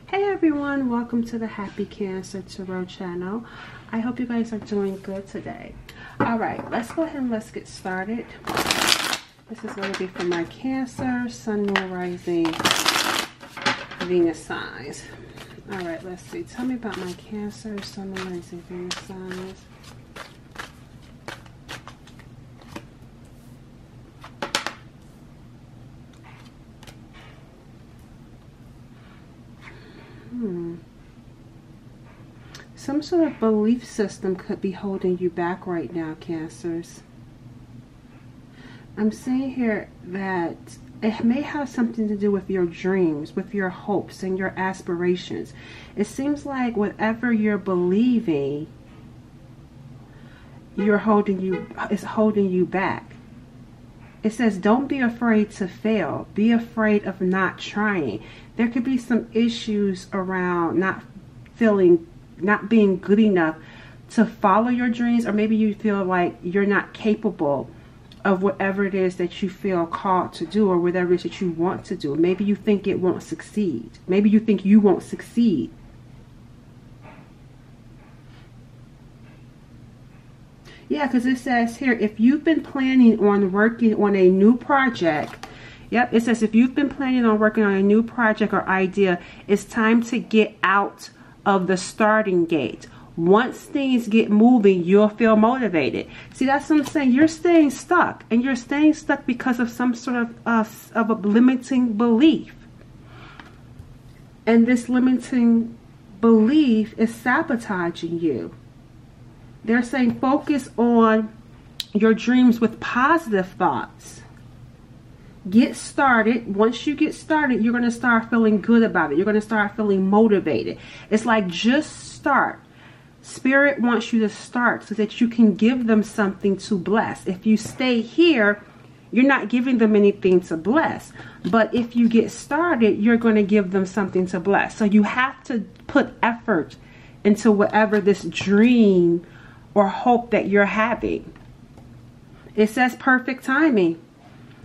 Hey everyone, welcome to the Happy Cancer Tarot channel. I hope you guys are doing good today. Alright, let's go ahead and let's get started. This is going to be for my Cancer, Sun, Moon, Rising, Venus signs. Alright, let's see. Tell me about my Cancer, Sun, Moon, Rising, Venus signs. Some sort of belief system could be holding you back right now, Cancers. I'm seeing here that it may have something to do with your dreams, with your hopes and your aspirations. It seems like whatever you're believing, is holding you back. It says, don't be afraid to fail. Be afraid of not trying. There could be some issues around not being good enough to follow your dreams, or maybe you feel like you're not capable of whatever it is that you feel called to do, or whatever it is that you want to do. Maybe you think it won't succeed. Maybe you think you won't succeed. Yeah, because it says here, if you've been planning on working on a new project, yep, it says if you've been planning on working on a new project or idea, it's time to get out of the starting gate. Once things get moving, you'll feel motivated. See, that's what I'm saying. You're staying stuck, and you're staying stuck because of some sort of a limiting belief. And this limiting belief is sabotaging you. They're saying focus on your dreams with positive thoughts. Get started. Once you get started, you're going to start feeling good about it. You're going to start feeling motivated. It's like, just start. Spirit wants you to start so that you can give them something to bless. If you stay here, you're not giving them anything to bless. But if you get started, you're going to give them something to bless. So you have to put effort into whatever this dream or hope that you're having. It says perfect timing.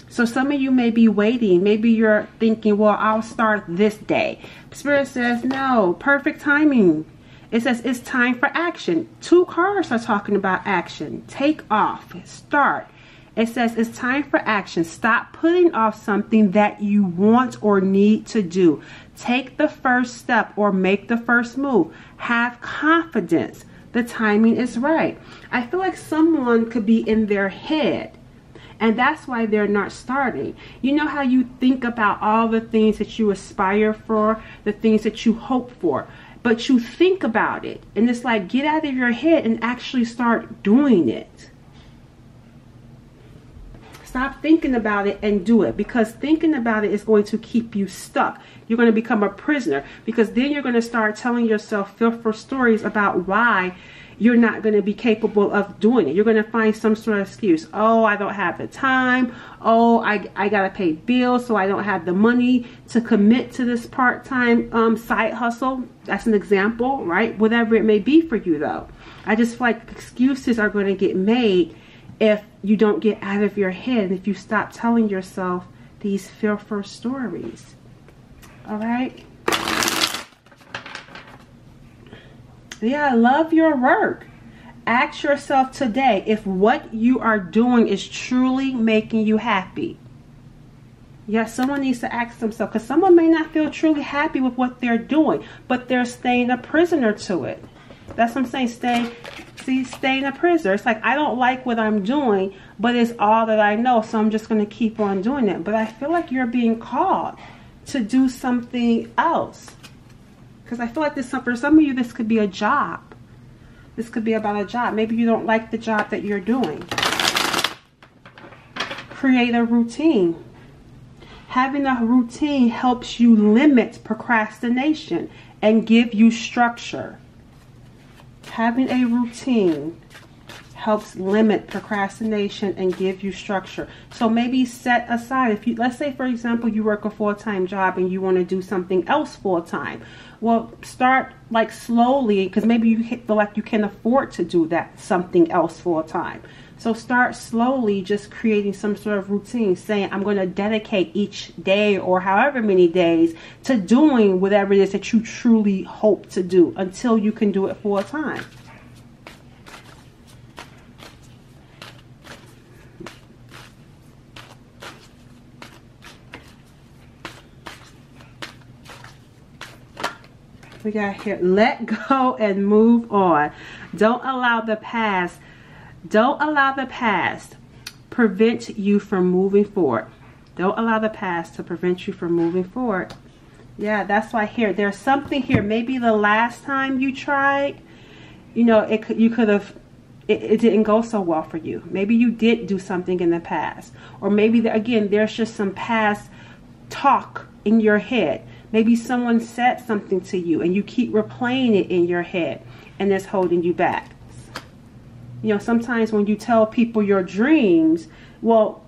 So some of you may be waiting. Maybe you're thinking, well, I'll start this day. Spirit says, no, perfect timing. It says it's time for action. 2 cards are talking about action. Take off. Start. It says it's time for action. Stop putting off something that you want or need to do. Take the first step or make the first move. Have confidence. The timing is right. I feel like someone could be in their head, and that's why they're not starting. You know how you think about all the things that you aspire for, the things that you hope for, but you think about it, and it's like, get out of your head and actually start doing it. Stop thinking about it and do it, because thinking about it is going to keep you stuck. You're going to become a prisoner, because then you're going to start telling yourself fearful stories about why you're not going to be capable of doing it. You're going to find some sort of excuse. Oh, I don't have the time. Oh, I got to pay bills, so I don't have the money to commit to this part-time side hustle. That's an example, right? Whatever it may be for you, though. I just feel like excuses are going to get made if you don't get out of your head, and if you stop telling yourself these fearful stories. All right? Yeah, love your work. Ask yourself today if what you are doing is truly making you happy. Yes, someone needs to ask themselves, because someone may not feel truly happy with what they're doing, but they're staying a prisoner to it. That's what I'm saying. Staying a prisoner. It's like, I don't like what I'm doing, but it's all that I know, so I'm just going to keep on doing it. But I feel like you're being called to do something else. Because I feel like for some of you, this could be a job. This could be about a job. Maybe you don't like the job that you're doing. Create a routine. Having a routine helps you limit procrastination and give you structure. Having a routine helps limit procrastination and give you structure. So maybe set aside, if you, let's say for example, you work a full-time job and you want to do something else full-time. Well, start like slowly, because maybe you feel like you can afford to do that something else full-time. So start slowly just creating some sort of routine, saying I'm going to dedicate each day or however many days to doing whatever it is that you truly hope to do until you can do it full time. We got here, let go and move on. Don't allow the past prevent you from moving forward. Don't allow the past to prevent you from moving forward. Yeah, that's why here, there's something here. Maybe the last time you tried, you know, it didn't go so well for you. Maybe you did do something in the past. Or maybe, again, there's just some past talk in your head. Maybe someone said something to you and you keep replaying it in your head and it's holding you back. You know, sometimes when you tell people your dreams, well,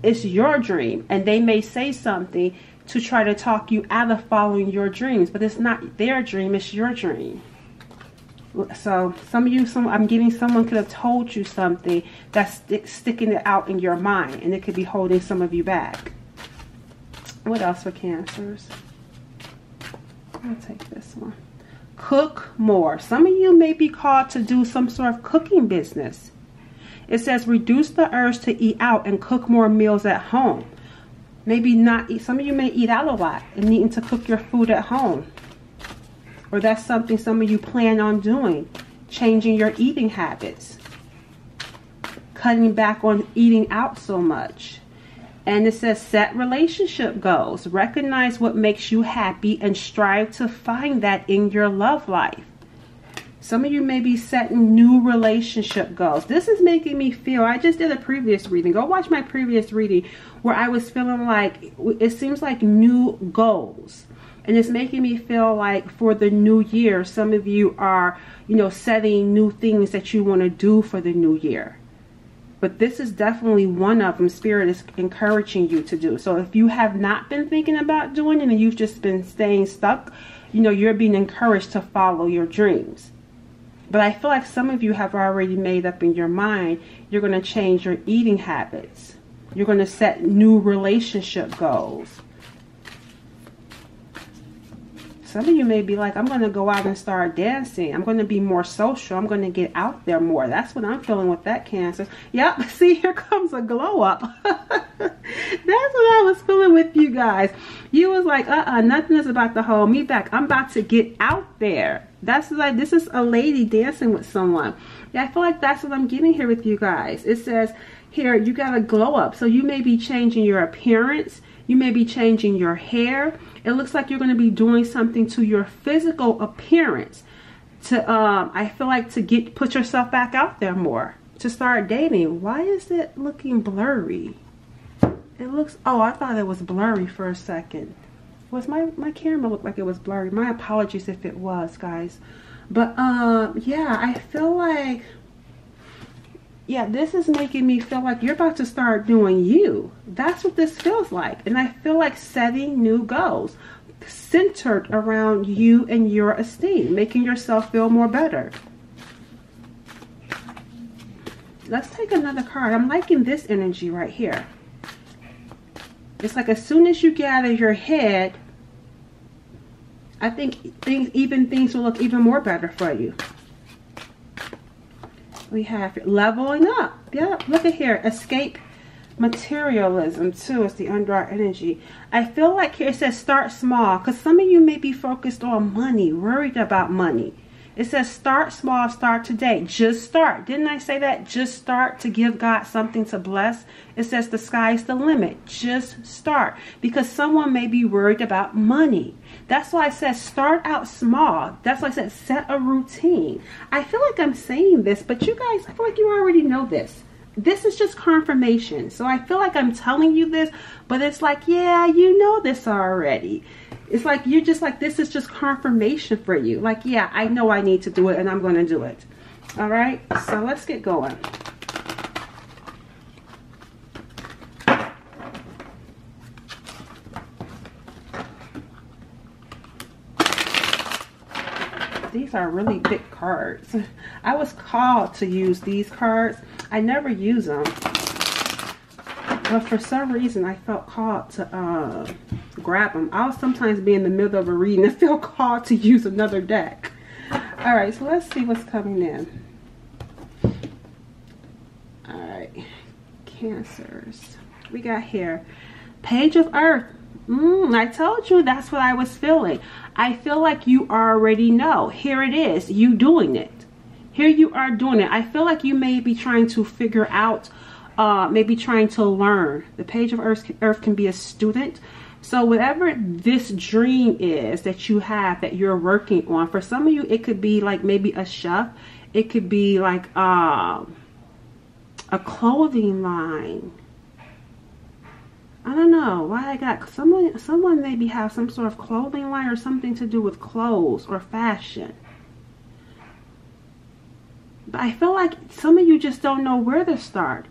it's your dream and they may say something to try to talk you out of following your dreams, but it's not their dream, it's your dream. So some of you, I'm getting someone could have told you something that's sticking it out in your mind and it could be holding some of you back. What else for Cancers? I'll take this one. Cook more. Some of you may be called to do some sort of cooking business. It says reduce the urge to eat out and cook more meals at home. Maybe not eat. Some of you may eat out a lot and needing to cook your food at home. Or that's something some of you plan on doing. Changing your eating habits. Cutting back on eating out so much. And it says set relationship goals. Recognize what makes you happy and strive to find that in your love life. Some of you may be setting new relationship goals. This is making me feel, I just did a previous reading. Go watch my previous reading where I was feeling like, it seems like new goals. And it's making me feel like for the new year, some of you are, you know, setting new things that you want to do for the new year. But this is definitely one of them Spirit is encouraging you to do. So if you have not been thinking about doing it and you've just been staying stuck, you know, you're being encouraged to follow your dreams. But I feel like some of you have already made up in your mind, you're going to change your eating habits. You're going to set new relationship goals. Some of you may be like, I'm going to go out and start dancing. I'm going to be more social. I'm going to get out there more. That's what I'm feeling with that Cancer. Yep, see, here comes a glow up. That's what I was feeling with you guys. You was like, nothing is about to hold me back. I'm about to get out there. That's like, this is a lady dancing with someone. Yeah, I feel like that's what I'm getting here with you guys. It says here, you got a glow up. So you may be changing your appearance. You may be changing your hair. It looks like you're going to be doing something to your physical appearance to, I feel like to put yourself back out there more, to start dating. Why is it looking blurry? It looks, oh, I thought it was blurry for a second. Was my camera looked like it was blurry. My apologies if it was, guys. But, yeah, I feel like, yeah, this is making me feel like you're about to start doing you. That's what this feels like. And I feel like setting new goals centered around you and your esteem, making yourself feel more better. Let's take another card. I'm liking this energy right here. It's like as soon as you get out of your head, I think things will look even more better for you. We have leveling up. Yeah, look at here. Escape materialism too is the under energy. I feel like here it says start small because some of you may be focused on money, worried about money. It says start small, start today. Just start. Didn't I say that? Just start to give God something to bless. It says the sky's the limit. Just start. Because someone may be worried about money. That's why I said start out small. That's why I said set a routine. I feel like I'm saying this, but you guys, I feel like you already know this. This is just confirmation. So I feel like I'm telling you this, but it's like, yeah, you know this already. It's like you're just like, this is just confirmation for you. Like, yeah, I know I need to do it and I'm going to do it. All right, so let's get going. These are really big cards. I was called to use these cards. I never use them. But for some reason, I felt called to grab them. I'll sometimes be in the middle of a reading and feel called to use another deck. All right, so let's see what's coming in. All right, Cancers. We got here, Page of Earth. I told you that's what I was feeling. I feel like you already know. Here it is, you doing it. Here you are doing it. I feel like you may be trying to figure out, maybe trying to learn. The Page of Earth can be a student. So whatever this dream is that you have that you're working on, for some of you, it could be like maybe a chef. It could be like a clothing line. I don't know why I got someone maybe have some sort of clothing line or something to do with clothes or fashion. But I feel like some of you just don't know where to start.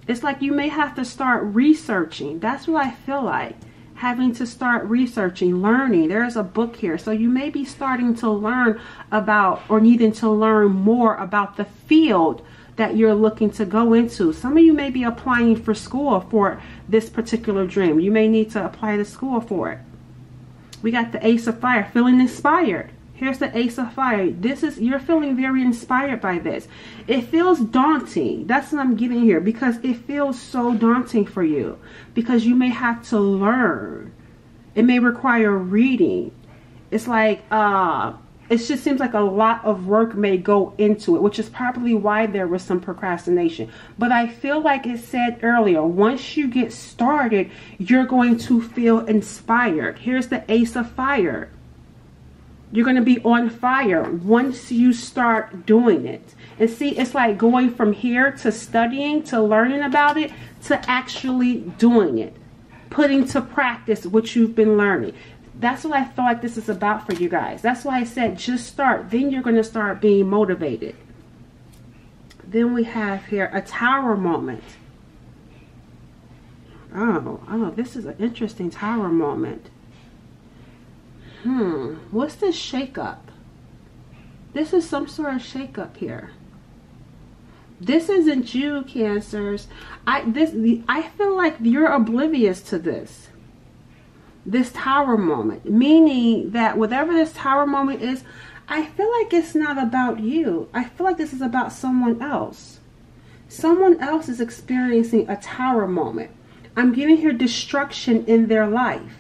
It's like you may have to start researching. That's what I feel like. Having to start researching, learning. There's a book here. So you may be starting to learn about or needing to learn more about the field that you're looking to go into. Some of you may be applying for school for this particular dream. You may need to apply to school for it. We got the Ace of Fire, feeling inspired. Here's the Ace of Fire. You're feeling very inspired by this. It feels daunting. That's what I'm getting here, because it feels so daunting for you, because you may have to learn. It may require reading. It's like, it just seems like a lot of work may go into it, which is probably why there was some procrastination. But I feel like it said earlier, once you get started, you're going to feel inspired. Here's the Ace of Fire. You're going to be on fire once you start doing it. And see, it's like going from here to studying, to learning about it, to actually doing it. Putting to practice what you've been learning. That's what I feel like this is about for you guys. That's why I said just start. Then you're going to start being motivated. Then we have here a Tower moment. Oh, this is an interesting Tower moment. What's this shakeup? This is some sort of shakeup here. This isn't you, Cancers. I feel like you're oblivious to this. This Tower moment, meaning that whatever this Tower moment is, I feel like it's not about you. I feel like this is about someone else. Someone else is experiencing a Tower moment. I'm getting here destruction in their life.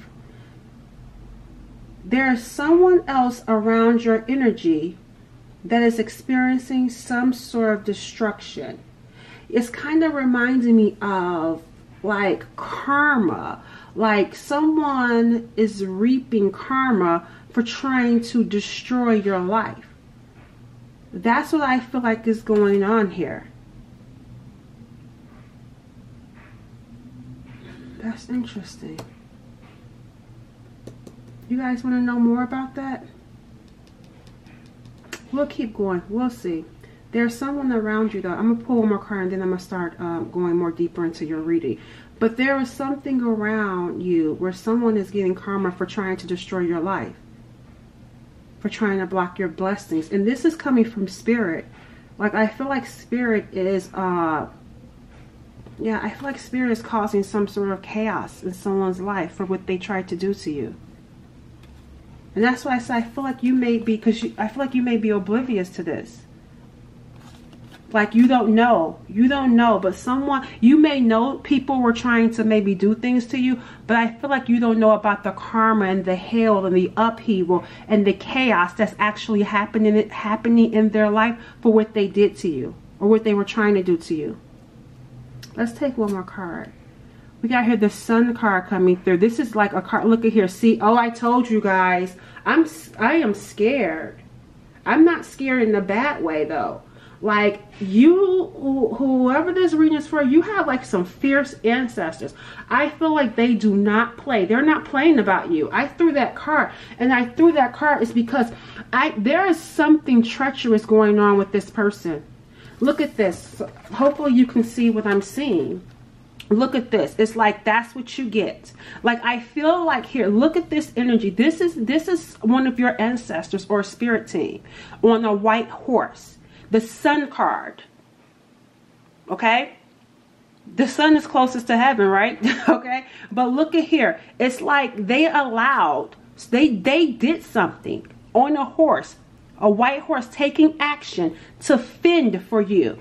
There's someone else around your energy that is experiencing some sort of destruction. It's kind of reminding me of like karma. Like someone is reaping karma for trying to destroy your life. That's what I feel like is going on here. That's interesting. You guys want to know more about that? We'll keep going. We'll see. There's someone around you though. I'm going to pull one more card and then I'm going to start going more deeper into your reading. But there is something around you where someone is getting karma for trying to destroy your life. For trying to block your blessings. And this is coming from Spirit. Like I feel like Spirit is, I feel like Spirit is causing some sort of chaos in someone's life for what they tried to do to you. And that's why I say I feel like you may be, I feel like you may be oblivious to this. Like you don't know. You don't know. But someone, you may know people were trying to maybe do things to you. But I feel like you don't know about the karma and the hell and the upheaval and the chaos that's actually happening in their life for what they did to you. Or what they were trying to do to you. Let's take one more card. We got here the Sun card coming through. This is like a card. Look at here. See, oh, I told you guys. I am scared. I'm not scared in a bad way though. Like you, whoever this reading is for, you have like some fierce ancestors. I feel like they do not play. They're not playing about you. I threw that card, and I threw that card is because there is something treacherous going on with this person. Look at this. Hopefully you can see what I'm seeing. Look at this. It's like that's what you get. Like I feel like here, look at this energy. This is one of your ancestors or spirit team on a white horse. The Sun card. Okay? The sun is closest to heaven, right? Okay? But look at here. It's like they did something on a horse, a white horse, taking action to fend for you.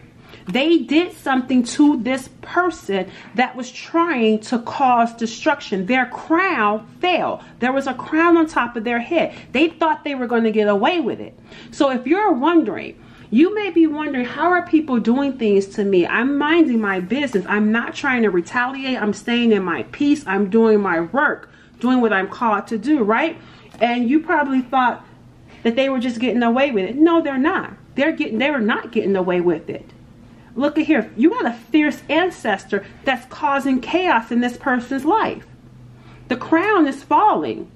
They did something to this person that was trying to cause destruction. Their crown fell. There was a crown on top of their head. They thought they were going to get away with it. So if you're wondering, you may be wondering, how are people doing things to me? I'm minding my business. I'm not trying to retaliate. I'm staying in my peace. I'm doing my work, doing what I'm called to do, right? And you probably thought that they were just getting away with it. No, they're not. They were not getting away with it. Look at here. You got a fierce ancestor that's causing chaos in this person's life. The crown is falling.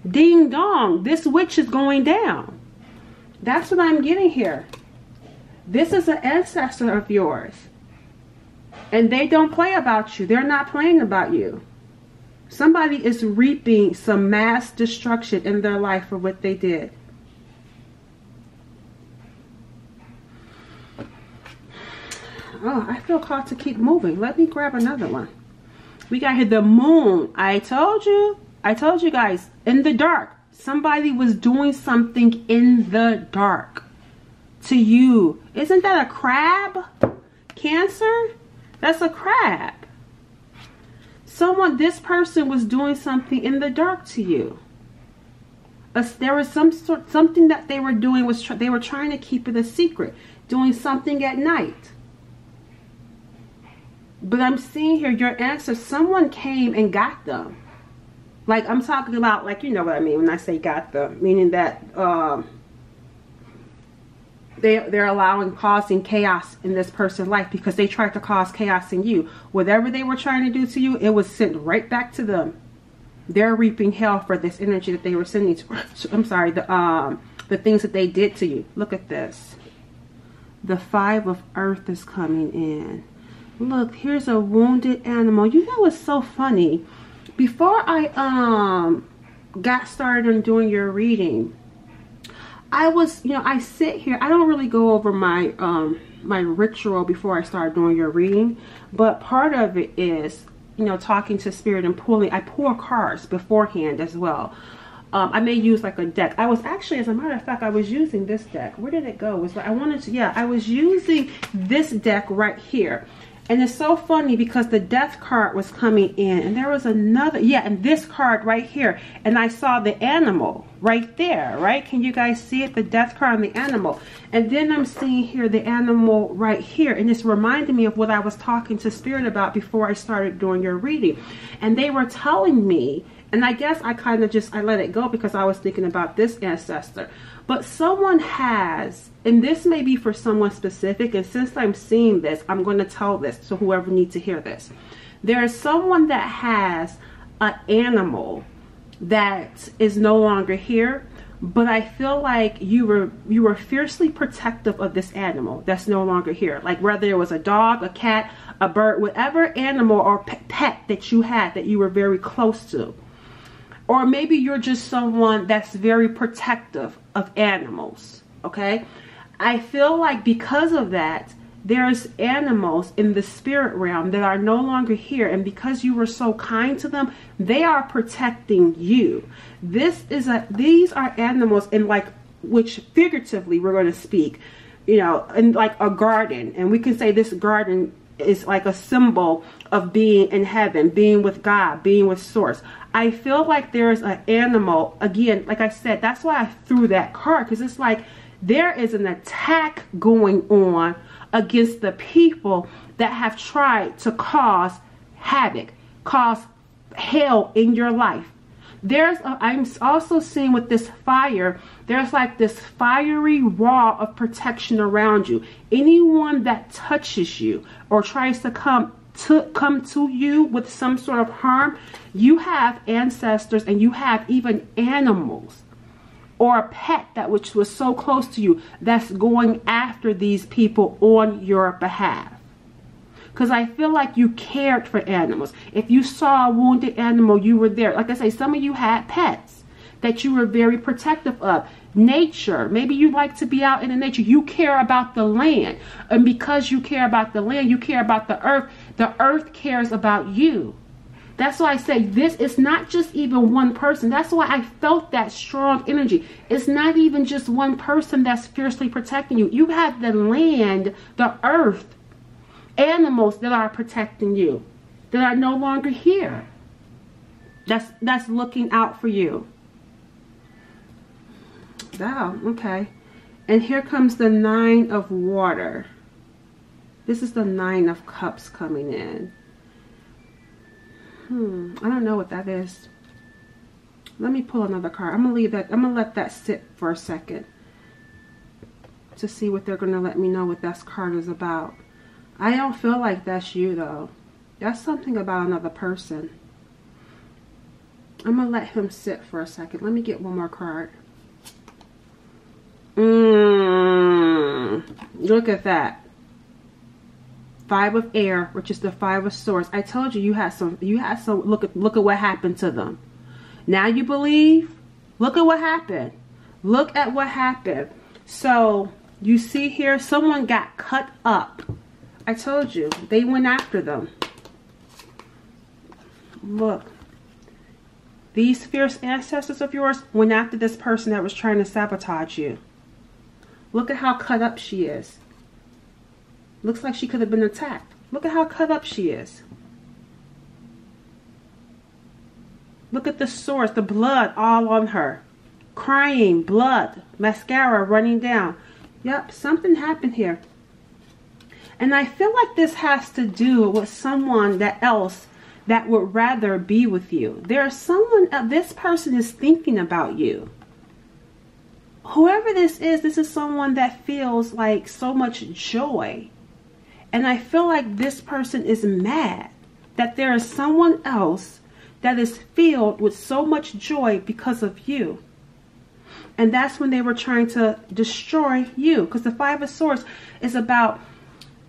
Ding dong. This witch is going down. That's what I'm getting here. This is an ancestor of yours. And they don't play about you. They're not playing about you. Somebody is reaping some mass destruction in their life for what they did. Oh, I feel called to keep moving. Let me grab another one. We got here the moon. I told you guys, in the dark. Somebody was doing something in the dark to you. Isn't that a crab? Cancer? That's a crab. This person was doing something in the dark to you. There was something that they were doing, they were trying to keep it a secret. Doing something at night. But I'm seeing here your answer, someone came and got them. Like, I'm talking about, like, you know what I mean when I say got them. Meaning that they're causing chaos in this person's life because they tried to cause chaos in you. Whatever they were trying to do to you, it was sent right back to them. They're reaping hell for this energy that they were sending to. I'm sorry, the things that they did to you. Look at this. The 5 of Earth is coming in. Look, here's a wounded animal. You know what's so funny? Before I got started on doing your reading, I sit here. I don't really go over my my ritual before I start doing your reading, but part of it is, talking to spirit and pulling. I pull cards beforehand as well. I may use like a deck. I was actually, as a matter of fact, I was using this deck. Where did it go? I was using this deck right here. And it's so funny because the death card was coming in and there was another, and this card right here. And I saw the animal right there, right? Can you guys see it? The death card and the animal. And then I'm seeing here the animal right here. And it's reminding me of what I was talking to Spirit about before I started doing your reading. And they were telling me, and I guess I kind of I let it go because I was thinking about this ancestor. But someone has, and this may be for someone specific, and since I'm seeing this, I'm going to tell this to whoever needs to hear this. There is someone that has an animal that is no longer here, but I feel like you were fiercely protective of this animal that's no longer here. Like whether it was a dog, a cat, a bird, whatever animal or pet that you had that you were very close to. Or maybe you're just someone that's very protective of animals, okay? I feel like because of that, there's animals in the spirit realm that are no longer here. And because you were so kind to them, they are protecting you. These are animals in which figuratively we're going to speak, in like a garden. And we can say this garden is like a symbol of being in heaven, being with God, being with Source. I feel like there's an animal, again, like I said, that's why I threw that card, because it's like there is an attack going on against the people that have tried to cause havoc, cause hell in your life. I'm also seeing with this fire, there's like this fiery wall of protection around you. Anyone that touches you or tries to come to you with some sort of harm, you have ancestors and you have even animals or a pet which was so close to you that's going after these people on your behalf. Because I feel like you cared for animals. If you saw a wounded animal, you were there. Like I say, some of you had pets. that you were very protective of. Nature, maybe you like to be out in the nature. You care about the land, and because you care about the land, you care about the earth cares about you. That's why I say this is not just even one person. That's why I felt that strong energy. It's not even just one person that's fiercely protecting you. You have the land, the earth, animals that are protecting you, that are no longer here. That's looking out for you. Wow, okay. And here comes the 9 of water. This is the 9 of cups coming in. I don't know what that is. Let me pull another card. I'm gonna let that sit for a second to see what they're gonna let me know what that card is about. I don't feel like that's you though. That's something about another person. I'm gonna let him sit for a second. Let me get one more card. Look at that. 5 of air, which is the 5 of swords. I told you had some look at what happened to them. Now you believe? Look at what happened. Look at what happened. So you see here, someone got cut up. I told you, they went after them. Look. These fierce ancestors of yours went after this person that was trying to sabotage you. Look at how cut up she is. Looks like she could have been attacked. Look at how cut up she is. Look at the sores, the blood all on her. Crying, blood, mascara running down. Yep, something happened here. And I feel like this has to do with someone else that would rather be with you. There's someone, this person is thinking about you. Whoever this is someone that feels like so much joy. And I feel like this person is mad that there is someone else that is filled with so much joy because of you. And that's when they were trying to destroy you. Because the 5 of swords is about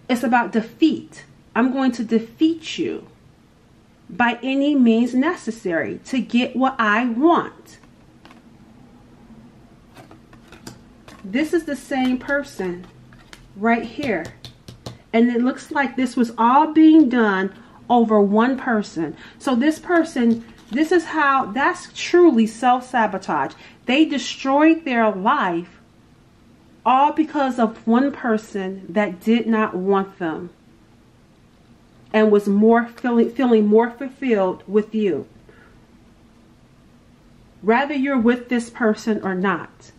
defeat. I'm going to defeat you by any means necessary to get what I want. This is the same person right here. And it looks like this was all being done over one person. So this person, that's truly self-sabotage. They destroyed their life all because of one person that did not want them and was feeling more fulfilled with you. Whether you're with this person or not,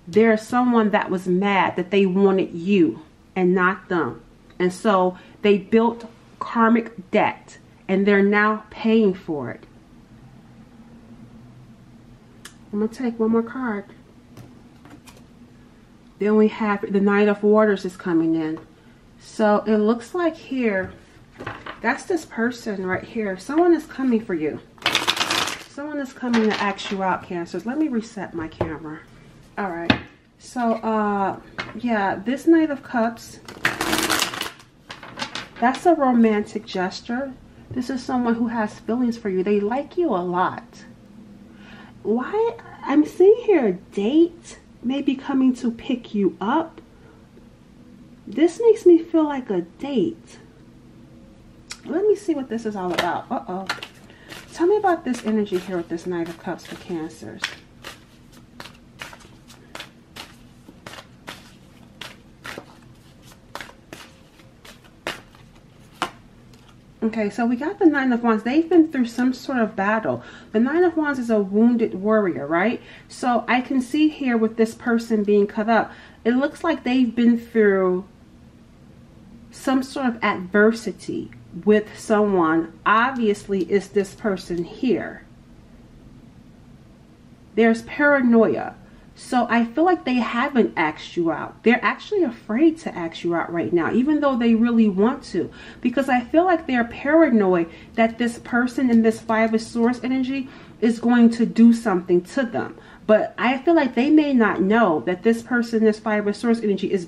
there's someone that was mad that they wanted you and not them. And so they built karmic debt and they're now paying for it. I'm going to take one more card. Then we have the Knight of Waters is coming in. So it looks like here, that's this person right here. Someone is coming for you. Someone is coming to ask you out, Cancers. Let me reset my camera. All right. So, yeah, this Knight of Cups, that's a romantic gesture. This is someone who has feelings for you. They like you a lot. Why? I'm seeing here a date maybe coming to pick you up. This makes me feel like a date. Let me see what this is all about. Uh-oh. Tell me about this energy here with this Knight of Cups for Cancers. Okay, so we got the Nine of Wands. They've been through some sort of battle. The Nine of Wands is a wounded warrior, right? So I can see here with this person being cut up, it looks like they've been through some sort of adversity with someone. Obviously, it's this person here. There's paranoia. So I feel like they haven't asked you out. They're actually afraid to ask you out right now, even though they really want to. Because I feel like they're paranoid that this person in this 5 of Swords energy is going to do something to them. But I feel like they may not know that this person in this 5 of Swords energy is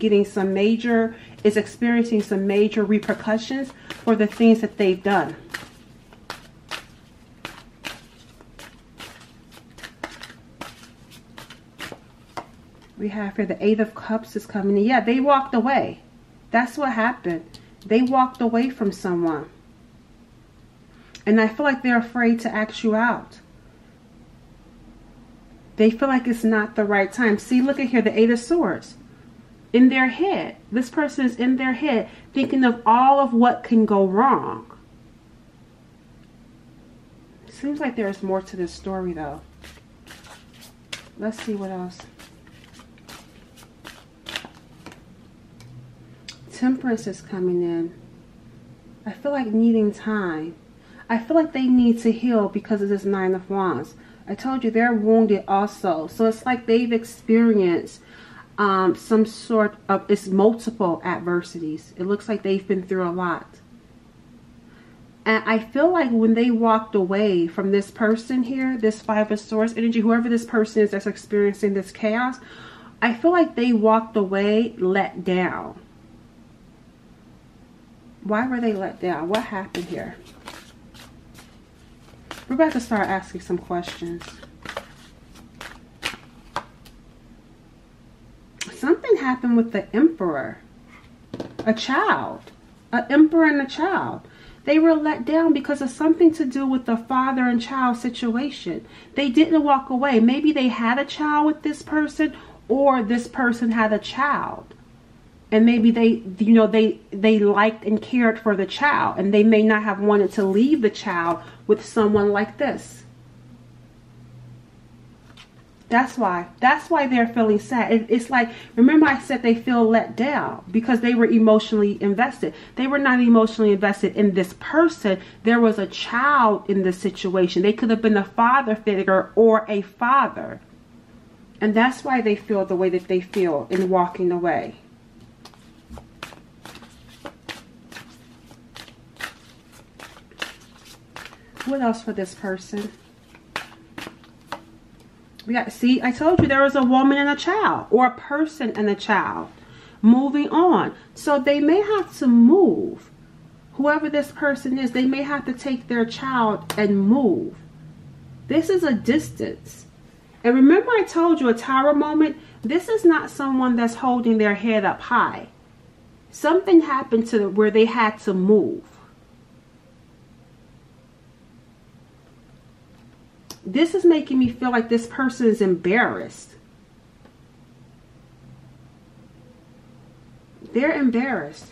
experiencing some major repercussions for the things that they've done. We have here the Eight of Cups is coming in. Yeah, they walked away. That's what happened. They walked away from someone. And I feel like they're afraid to ask you out. They feel like it's not the right time. See, look at here, the Eight of Swords. In their head. This person is in their head thinking of all of what can go wrong. Seems like there's more to this story, though. Let's see what else. Temperance is coming in. I feel like needing time. I feel like they need to heal because of this Nine of Wands. I told you they're wounded also. So it's like they've experienced some sort of, it's multiple adversities. It looks like they've been through a lot. And I feel like when they walked away from this person here, this Five of Swords energy, whoever this person is that's experiencing this chaos, I feel like they walked away let down. Why were they let down? What happened here? We're about to start asking some questions. Something happened with the Emperor. A child. An Emperor and a child. They were let down because of something to do with the father and child situation. They didn't walk away. Maybe they had a child with this person, or this person had a child. And maybe they, you know, they liked and cared for the child, and they may not have wanted to leave the child with someone like this. That's why they're feeling sad. It's like, remember I said they feel let down because they were emotionally invested. They were not emotionally invested in this person. There was a child in the situation. They could have been a father figure or a father. And that's why they feel the way that they feel in walking away. What else for this person? We got, see, I told you there was a woman and a child, or a person and a child moving on. So they may have to move. Whoever this person is, they may have to take their child and move. This is a distance. And remember I told you a tower moment? This is not someone that's holding their head up high. Something happened to them where they had to move. This is making me feel like this person is embarrassed. They're embarrassed.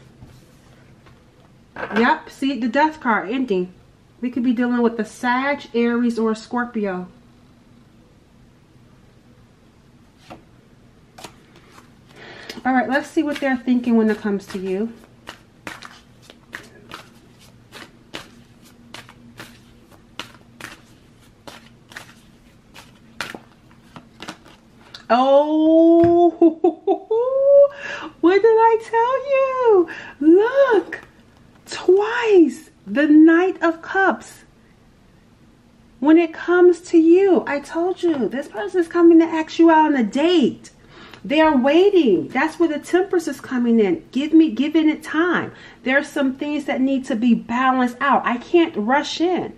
Yep, see the Death card ending. We could be dealing with the Sag, Aries, or Scorpio. All right, let's see what they're thinking when it comes to you. Oh, what did I tell you? Look, twice the Knight of Cups. When it comes to you, I told you, this person is coming to ask you out on a date. They are waiting. That's where the Temperance is coming in. Giving it time. There are some things that need to be balanced out. I can't rush in.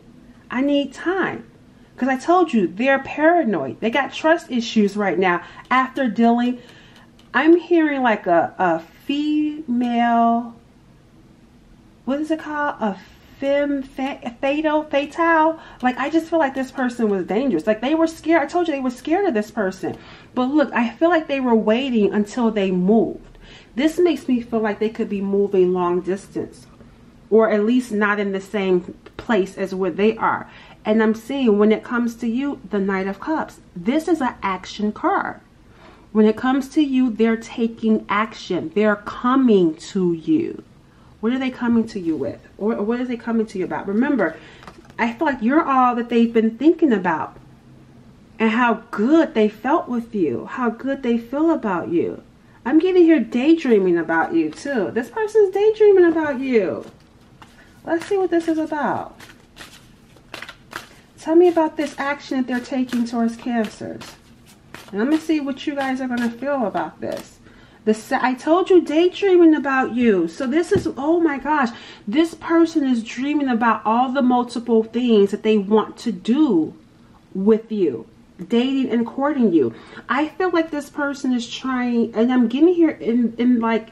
I need time. Because I told you, they're paranoid. They got trust issues right now after dealing. I'm hearing like a female, what is it called? A fatale. Like, I just feel like this person was dangerous. Like, they were scared. I told you they were scared of this person. But look, I feel like they were waiting until they moved. This makes me feel like they could be moving long distance. Or at least not in the same place as where they are. And I'm seeing when it comes to you, the Knight of Cups. This is an action card. When it comes to you, they're taking action. They're coming to you. What are they coming to you with? Or what are they coming to you about? Remember, I feel like you're all that they've been thinking about. And how good they felt with you. How good they feel about you. I'm getting here daydreaming about you too. This person's daydreaming about you. Let's see what this is about. Tell me about this action that they're taking towards Cancers. And let me see what you guys are going to feel about this. I told you, daydreaming about you. So this is, oh my gosh, this person is dreaming about all the multiple things that they want to do with you. dating and courting you. I feel like this person is trying, and I'm getting here in like,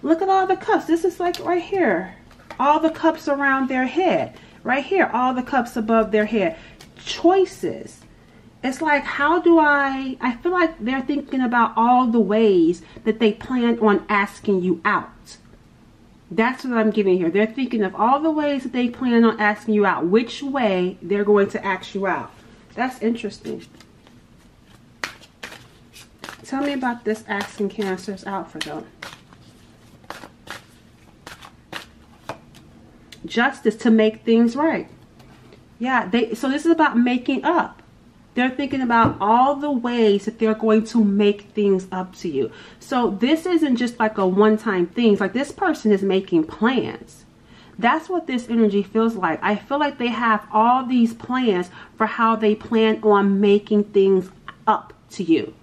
look at all the cups. This is like right here. All the cups around their head. Right here, all the cups above their head. Choices. It's like, how do I feel like they're thinking about all the ways that they plan on asking you out. That's what I'm getting here. They're thinking of all the ways that they plan on asking you out. Which way they're going to ask you out. That's interesting. Tell me about this asking Cancers out for them. Justice, to make things right. Yeah, so this is about making up. They're thinking about all the ways that they're going to make things up to you. So this isn't just like a one-time thing. It's like this person is making plans. That's what this energy feels like. I feel like they have all these plans for how they plan on making things up to you.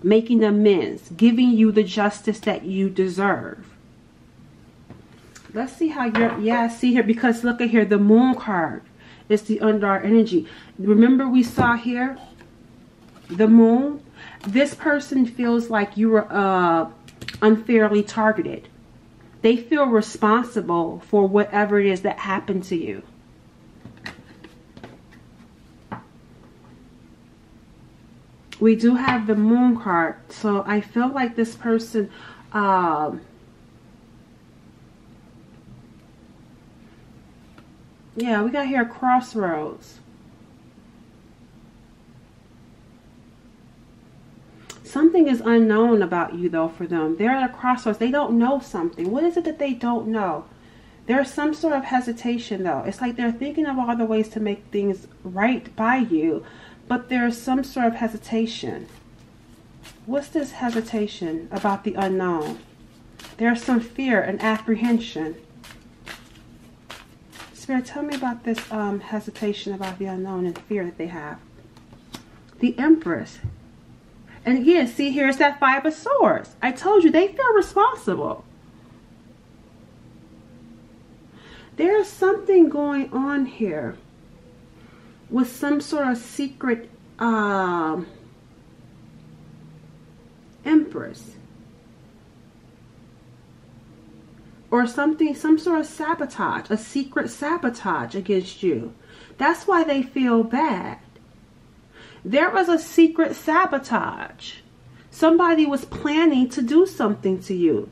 Making amends. Giving you the justice that you deserve. Let's see how you're, yeah, see here, because look at here, the Moon card is the Undar energy. Remember we saw here the Moon? This person feels like you were unfairly targeted. They feel responsible for whatever it is that happened to you. We do have the Moon card, so I feel like this person yeah, we got here crossroads. Something is unknown about you, though, for them. They're at a crossroads. They don't know something. What is it that they don't know? There's some sort of hesitation, though. It's like they're thinking of all the ways to make things right by you, but there's some sort of hesitation. What's this hesitation about the unknown? There's some fear and apprehension. Spirit, tell me about this hesitation about the unknown and fear that they have. The Empress. And again, see, here's that Five of Swords. I told you, they feel responsible. There's something going on here with some sort of secret Empress. Or something, some sort of sabotage, a secret sabotage against you. That's why they feel bad. There was a secret sabotage. Somebody was planning to do something to you.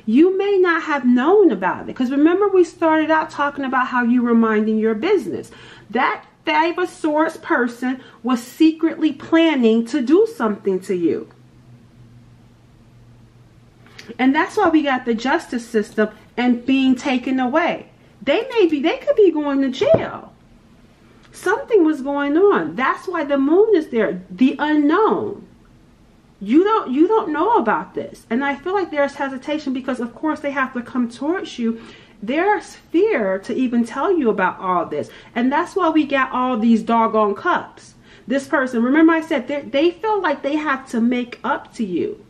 You may not have known about it. Because remember, we started out talking about how you were minding your business. That Five of Swords person was secretly planning to do something to you. And that's why we got the justice system and being taken away. They could be going to jail. Something was going on. That's why the Moon is there. The unknown. You don't know about this. And I feel like there's hesitation because of course they have to come towards you. There's fear to even tell you about all this. And that's why we got all these doggone cups. This person, remember I said they feel like they have to make up to you.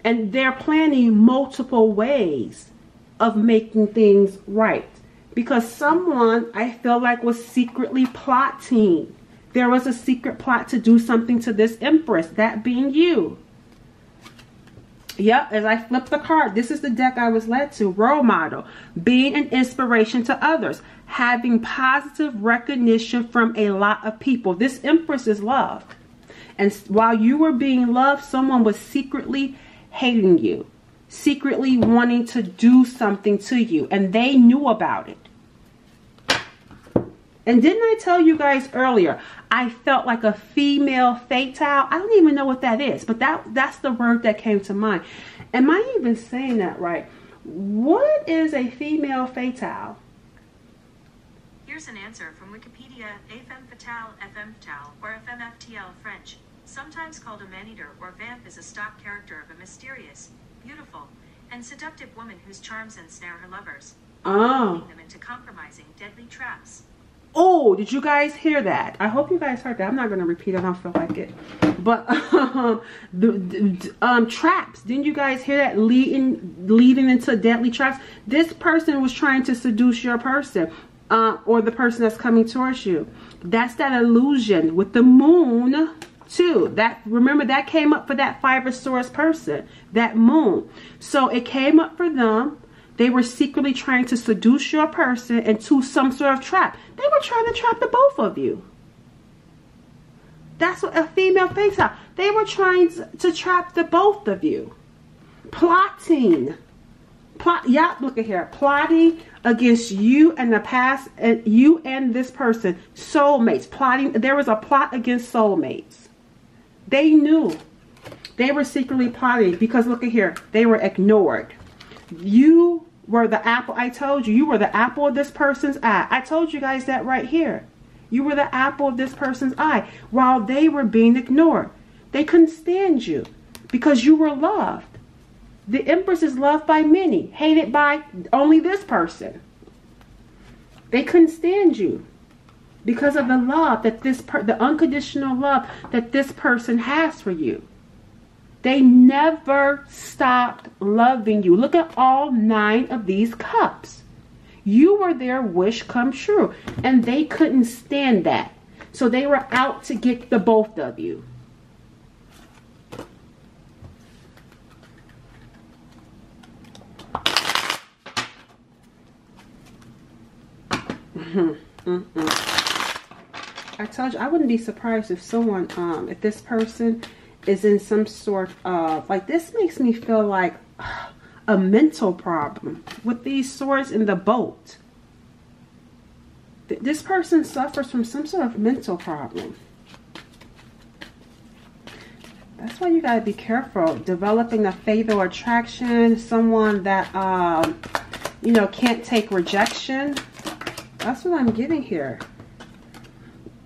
And they're planning multiple ways of making things right. Because someone, I feel like, was secretly plotting. There was a secret plot to do something to this Empress, that being you. Yep, as I flip the card, this is the deck I was led to. Role model, being an inspiration to others, having positive recognition from a lot of people. This Empress is loved. And while you were being loved, someone was secretly hating you, secretly wanting to do something to you, and they knew about it. And didn't I tell you guys earlier, I felt like a female fatale? I don't even know what that is, but that's the word that came to mind. Am I even saying that right? What is a female fatale? Here's an answer from Wikipedia. A femme fatale, or FMFTL French. Sometimes called a man-eater or vamp, is a stock character of a mysterious, beautiful, and seductive woman whose charms ensnare her lovers, leading them into compromising, deadly traps. Oh, did you guys hear that? I hope you guys heard that. I'm not going to repeat it. I don't feel like it. But traps. Didn't you guys hear that? Leading into deadly traps. This person was trying to seduce your person. or the person that's coming towards you. That's that illusion with the moon too. That, remember, that came up for that Five of Swords person, that moon. So it came up for them. They were secretly trying to seduce your person into some sort of trap. They were trying to trap the both of you. That's what a female thinks of. They were trying to trap the both of you. Plotting. Yeah, look at here. Plotting against you and the past, and you and this person. Soulmates. Plotting. There was a plot against soulmates. They knew. They were secretly plotting because look at here. They were ignored. You were the apple. I told you. You were the apple of this person's eye. I told you guys that right here. You were the apple of this person's eye while they were being ignored. They couldn't stand you because you were loved. The Empress is loved by many, hated by only this person. They couldn't stand you because of the love that the unconditional love that this person has for you. They never stopped loving you. Look at all 9 of these cups. You were their wish come true, and they couldn't stand that. So they were out to get the both of you. I told you I wouldn't be surprised if someone, if this person is in some sort of, like, this makes me feel like a mental problem with these swords in the boat. This person suffers from some sort of mental problem. That's why you gotta be careful developing a fatal attraction, someone that you know, can't take rejection. That's what I'm getting here.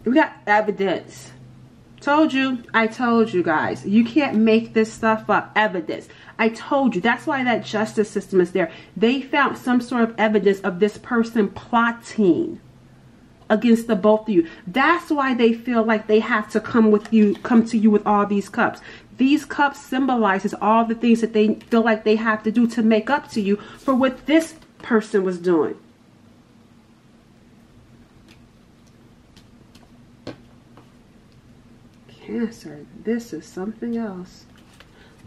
We got evidence. Told you. I told you guys. You can't make this stuff up. Evidence. I told you. That's why that justice system is there. They found some sort of evidence of this person plotting against the both of you. That's why they feel like they have to come to you with all these cups. These cups symbolizes all the things that they feel like they have to do to make up to you for what this person was doing. Cancer, this is something else.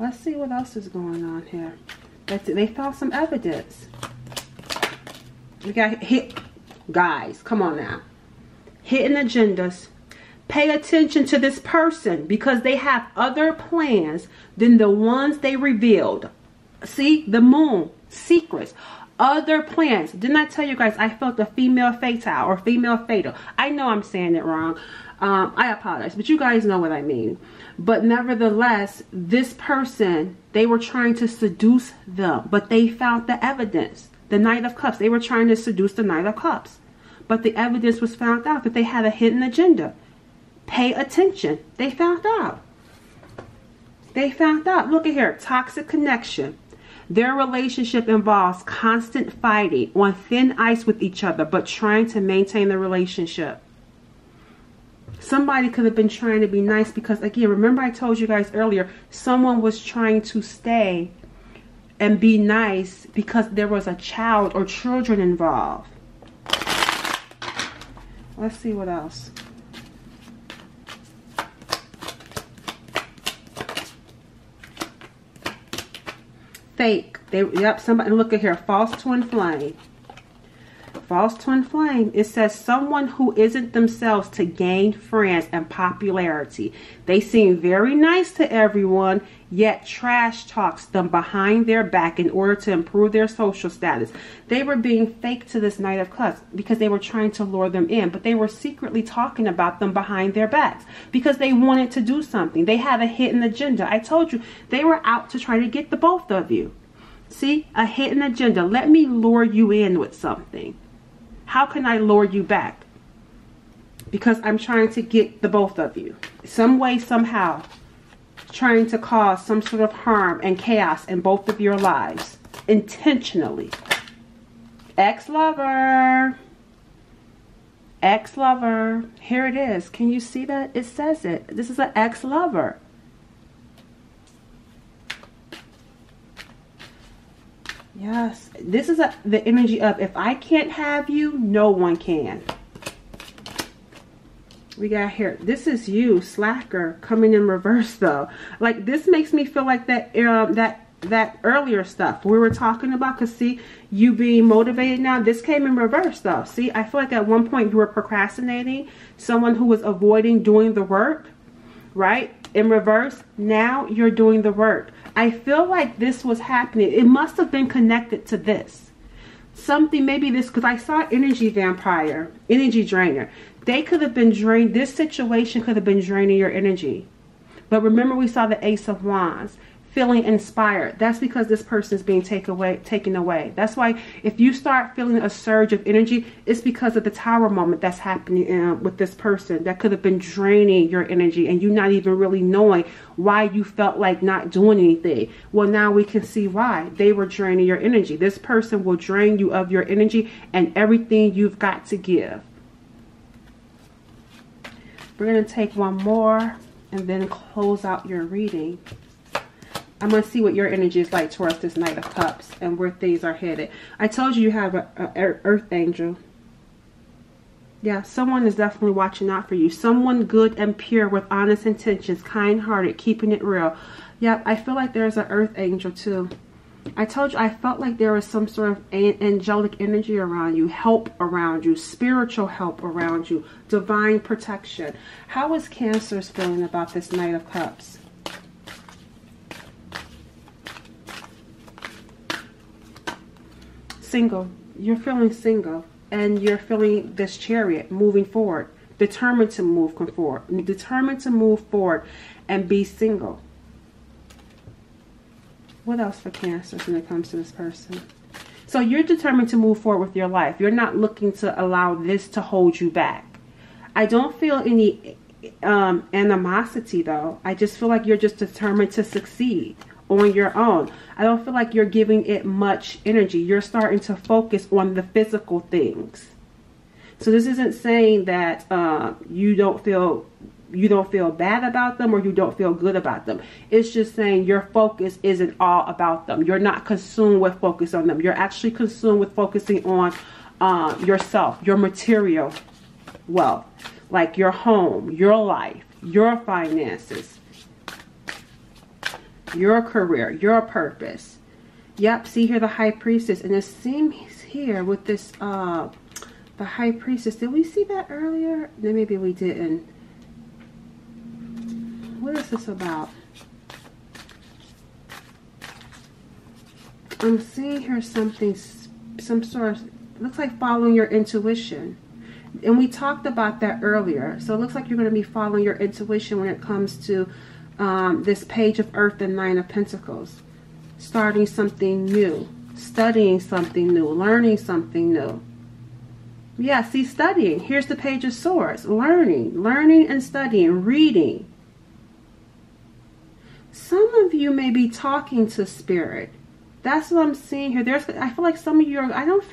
Let's see what else is going on here. They found some evidence. We got hit. Guys, come on now. Hidden agendas. Pay attention to this person because they have other plans than the ones they revealed. See, the moon, secrets, other plans. Didn't I tell you guys I felt a female fatale or female fatal? I know I'm saying it wrong. I apologize, but you guys know what I mean. But nevertheless, this person, they were trying to seduce them, but they found the evidence. The Knight of Cups, they were trying to seduce the Knight of Cups. But the evidence was found out that they had a hidden agenda. Pay attention. They found out. They found out. Look at here. Toxic connection. Their relationship involves constant fighting on thin ice with each other, but trying to maintain the relationship. Somebody could have been trying to be nice because, again, remember I told you guys earlier, someone was trying to stay and be nice because there was a child or children involved. Let's see what else. Fake. Yep, somebody, look at here. False twin flame. False twin flame. It says someone who isn't themselves to gain friends and popularity. They seem very nice to everyone, yet trash talks them behind their back in order to improve their social status. They were being fake to this Knight of Cups because they were trying to lure them in, but they were secretly talking about them behind their backs because they wanted to do something. They had a hidden agenda. I told you, they were out to try to get the both of you. See, a hidden agenda. Let me lure you in with something. How can I lure you back? Because I'm trying to get the both of you. Some way, somehow. Trying to cause some sort of harm and chaos in both of your lives. Intentionally. Ex-lover. Ex-lover. Here it is. Can you see that? It says it. This is an ex-lover. Yes, this is the energy of, if I can't have you, no one can. We got here, this is you, slacker, coming in reverse though. Like, this makes me feel like that that earlier stuff we were talking about. Because see, you being motivated now, this came in reverse though. See, I feel like at one point you were procrastinating, someone who was avoiding doing the work, right? In reverse, now you're doing the work. I feel like this was happening. It must have been connected to this. Something, maybe this, because I saw energy vampire, energy drainer. They could have been drained. This situation could have been draining your energy. But remember, we saw the Ace of Wands. Feeling inspired. That's because this person is being taken away. That's why if you start feeling a surge of energy, it's because of the Tower moment that's happening with this person. That could have been draining your energy and you not even really knowing why you felt like not doing anything. Well, now we can see why. They were draining your energy. This person will drain you of your energy and everything you've got to give. We're going to take one more and then close out your reading. I'm going to see what your energy is like towards this Knight of Cups and where things are headed. I told you you have an earth angel. Yeah, someone is definitely watching out for you. Someone good and pure with honest intentions, kind-hearted, keeping it real. Yep, I feel like there's an earth angel too. I told you I felt like there was some sort of angelic energy around you, help around you, spiritual help around you, divine protection. How is Cancer's feeling about this Knight of Cups? Single. You're feeling single and you're feeling this Chariot moving forward, determined to move forward and be single. What else for Cancer when it comes to this person? So you're determined to move forward with your life. You're not looking to allow this to hold you back. I don't feel any animosity though. I just feel like you're just determined to succeed on your own. I don't feel like you're giving it much energy. You're starting to focus on the physical things. So this isn't saying that you don't feel bad about them or you don't feel good about them. It's just saying your focus isn't all about them. You're not consumed with focus on them. You're actually consumed with focusing on yourself, your material wealth, like your home, your life, your finances, your career, your purpose. Yep, see here the High Priestess. And it seems here with this, the High Priestess. Did we see that earlier? No, maybe we didn't. What is this about? I'm seeing here something, some sort of, looks like following your intuition. And we talked about that earlier. So it looks like you're going to be following your intuition when it comes to this Page of Earth and Nine of Pentacles. Starting something new, studying something new, learning something new. Yeah, see, studying. Here's the Page of Swords. Learning and studying, reading. Some of you may be talking to spirit. That's what I'm seeing here. I feel like some of you are, I don't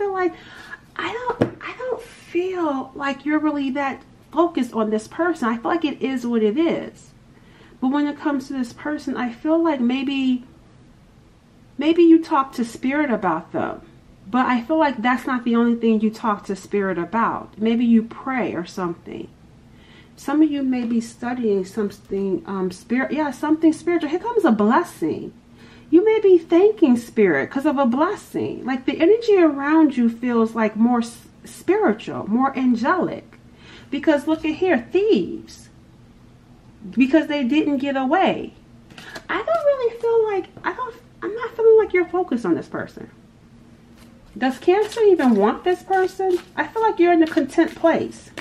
feel like you're really that focused on this person. I feel like it is what it is. But when it comes to this person, I feel like maybe you talk to spirit about them. But I feel like that's not the only thing you talk to spirit about. Maybe you pray or something. Some of you may be studying something something spiritual. Here comes a blessing. You may be thanking spirit because of a blessing. Like the energy around you feels like more spiritual, more angelic. Because look at here, thieves. Because they didn't get away. I don't really feel like, I'm not feeling like you're focused on this person. Does Cancer even want this person? I feel like you're in a content place.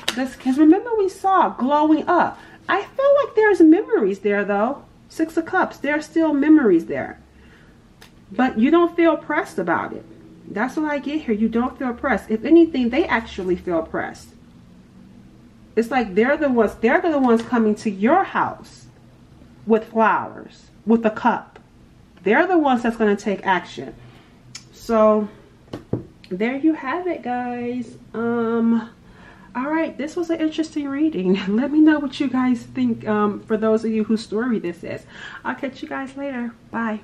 Because remember we saw glowing up. I feel like there's memories there though. Six of Cups. There are still memories there. But you don't feel pressed about it. That's what I get here. You don't feel pressed. If anything, they actually feel pressed. It's like they're the ones coming to your house with flowers, with a cup. They're the ones that's going to take action. So there you have it, guys. All right, this was an interesting reading. Let me know what you guys think for those of you whose story this is. I'll catch you guys later. Bye.